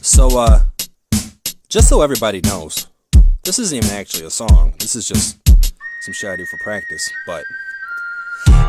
Just so everybody knows, this isn't even actually a song. This is just some shit I do for practice, but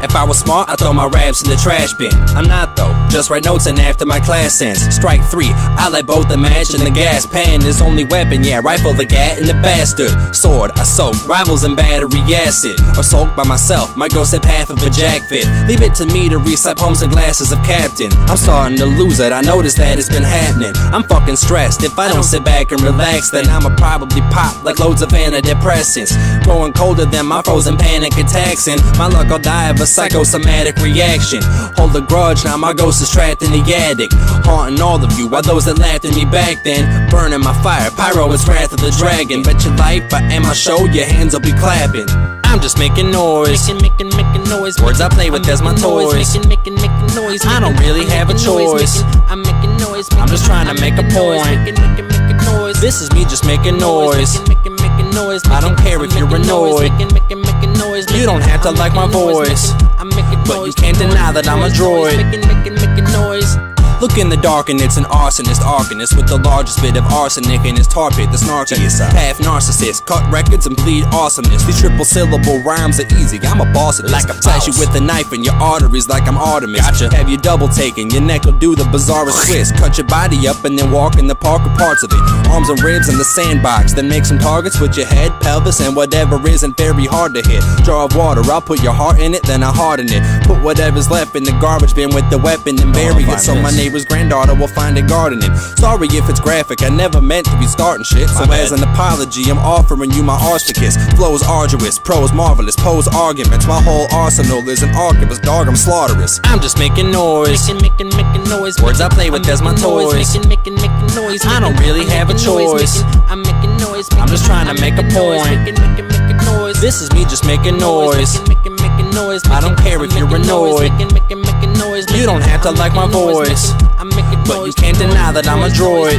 if I was smart, I'd throw my raps in the trash bin. I'm not though, just write notes and after my class ends. Strike three, I let both the match and the gas pan. His only weapon, yeah, rifle the gat and the bastard. Sword, I soak rivals in battery acid. Or soaked by myself, might go step half of a jack fit. Leave it to me to recite poems and glasses of Captain. I'm starting to lose it, I notice that it's been happening. I'm fucking stressed, if I don't sit back and relax, then I'ma probably pop like loads of antidepressants. Growing colder than my frozen panic attacks, and my luck I'll die of a psychosomatic reaction. Hold a grudge, now my ghost is trapped in the attic, haunting all of you, while those that laughed at me back then burning my fire. Pyro is wrath of the dragon. Bet your life I am my show, your hands will be clapping. I'm just making noise, making noise. Words I play with as my toys. Making noise. I don't really have a choice. I'm making noise. I'm just trying to make a point. Noise. This is me just making noise. I don't care if you're annoyed. You don't have to like my voice, but you can't deny that I'm a droid. Look in the dark and it's an arsonist, with the largest bit of arsenic in his tar pit, the snarkiest. Half narcissist, cut records and bleed awesomeness. These triple syllable rhymes are easy, I'm a boss of this. Like a slash you with a knife in your arteries like I'm Artemis. Gotcha. Have you double taken, your neck will do the bizarrest twist. Cut your body up and then walk in the park with parts of it. Arms and ribs in the sandbox, then make some targets with your head, pelvis, and whatever isn't very hard to hit. Jar of water, I'll put your heart in it, then I'll harden it. Put whatever's left in the garbage bin with the weapon and bury it, so my neighbor's granddaughter will find it gardening. Sorry if it's graphic, I never meant to be starting shit. So as an apology, I'm offering you my archicus. Flows arduous, prose marvelous, pose arguments. My whole arsenal is an archivist, dog, I'm slaughterous. I'm just making noise, making noise. Words I play with as my toys. Making noise. I don't really have a choice. I'm making noise. I'm just trying to make a point. This is me just making noise. I don't care if you're annoyed. You don't have to like my voice, but you can't deny that I'm a droid.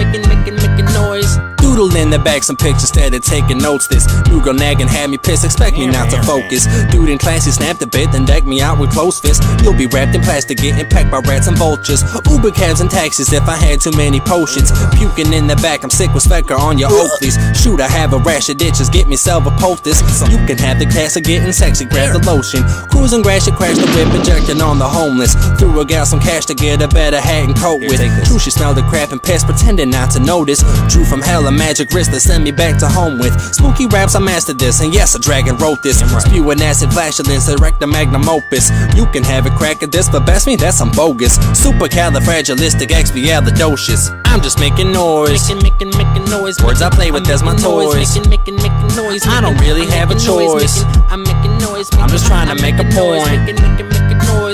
Doodle in the back some pictures instead of taking notes. This new girl nagging had me pissed, expect me not to focus. Dude in class, he snapped a bit, then decked me out with close fists. You'll be wrapped in plastic, getting packed by rats and vultures. Uber cabs and taxis if I had too many potions. Puking in the back, I'm sick with Specker on your Oakleys. Shoot, I have a rash of ditches, get myself a poultice. You can have the class of getting sexy, grab the lotion. Cruising grass, you crash the whip, injecting on the homeless. Threw a gal some cash to get a better hat and coat with. True, she smelled the crap and piss, pretending not to notice. Drew from hell a magic wrist that sent me back to home with. Spooky raps, I mastered this, and yes, a dragon wrote this. Spewing acid flatulence, erect the magnum opus. You can have it, crack at this, but best me, that's some bogus. Supercalifragilisticexpialidocious. I'm just making noise, making noise. Words I play with as my toys. Making noise. I don't really have a choice. I'm making noise. I'm just trying to make a point.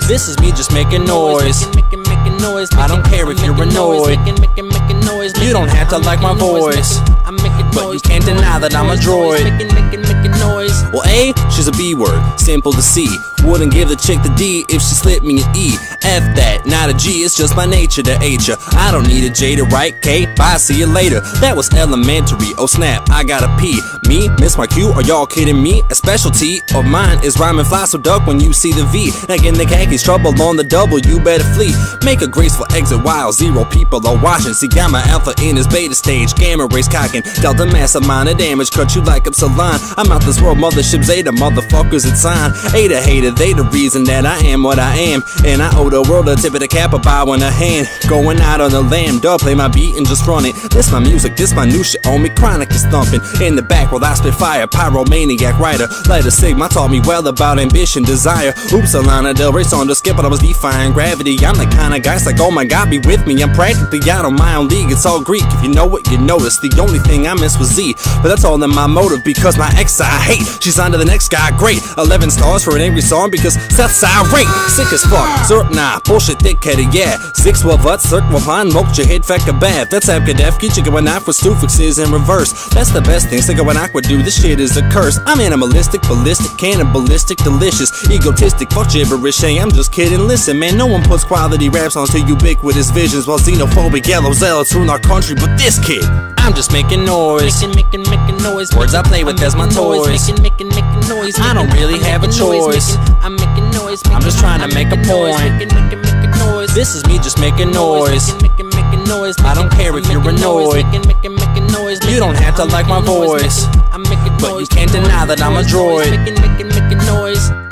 This is me just making noise. I don't care if you're annoyed. You don't have to like my voice, but you can't deny that I'm a droid. Well, A, she's a B word, simple to see. Wouldn't give the chick the D if she slipped me an E. F that, not a G, it's just my nature to hate ya. I don't need a J to write K, bye, see you later. That was elementary, oh snap, I got a P. Me, miss my Q, are y'all kidding me? A specialty of mine is rhyming fly, so duck when you see the V. Like in the khakis, trouble on the double, you better flee. Make a graceful exit while 0 people are watching. See Gamma Alpha in his beta stage, Gamma rays cocking. Delta massive amount of damage, cut you like Epsilon. I'm out this world, mothership Zeta, motherfuckers it's on. Ada hater, they the reason that I am what I am. And I owe the world a tip of the cap, a bow in a hand. Going out on the lamb, dub, play my beat and just run it. This my music, this my new shit on me, chronic is thumping. In the back while I spit fire, pyromaniac writer. Lighter Sigma taught me well about ambition, desire. Oops, Alana Del Rey on the skip, but I was defying gravity. I'm the kind of guy's like, oh my god, be with me. I'm practically out of my own league, it's all Greek. If you know it, you notice. The only thing I miss was Z, but that's all in my motive because my ex I hate. She's on to the next guy, great. 11 stars for an angry song because Seth's irate. Sick as fuck, Zerp nah, bullshit thick-headed, yeah. 6 well vat, circle han, mocht your head feck a bath. That's Abkadefki, chicken when I for stufixes in reverse. That's the best thing, Sicka when Aqua do, this shit is a curse. I'm animalistic, ballistic, cannibalistic, delicious, egotistic, fuck gibberish, hey, I'm just kidding. Listen, man, no one puts quality raps onto ubiquitous visions while xenophobic yellow zealots rule our country, but this kid, I'm just making noise, making noise. Words I play with as my toys. Making noise. I don't really have a choice. I'm making noise. I'm just trying to make a point. noise. This is me just making noise. I don't care if you're annoyed. You don't have to like my voice, but you can't deny that I'm a droid.